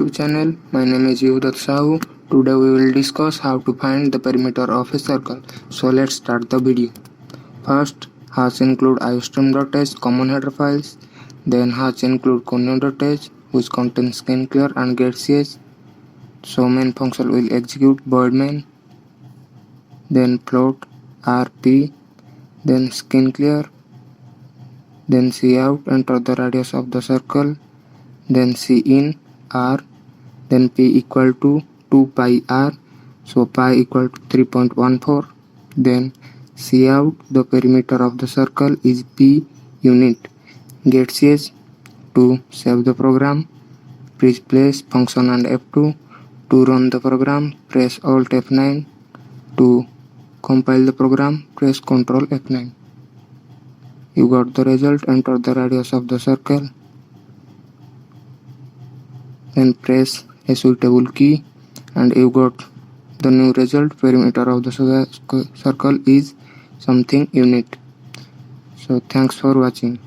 YouTube channel. My name is Bibhudatta. Today we will discuss how to find the perimeter of a circle. So let's start the video. First, hash include iostream.h common header files. Then hash include conio.h which contains skin clear and getCH. So main function will execute void main. Then float rp. Then skin clear. Then cout enter the radius of the circle. Then cin r. Then p equal to 2 pi r, so pi equal to 3.14. Then cout the perimeter of the circle is p unit. getCH to save the program, press place function and F2 to run the program, press Alt F9 to compile the program, press Ctrl F9. You got the result, enter the radius of the circle, then press a suitable key and you got the new result. Perimeter of the circle is something unit. So thanks for watching.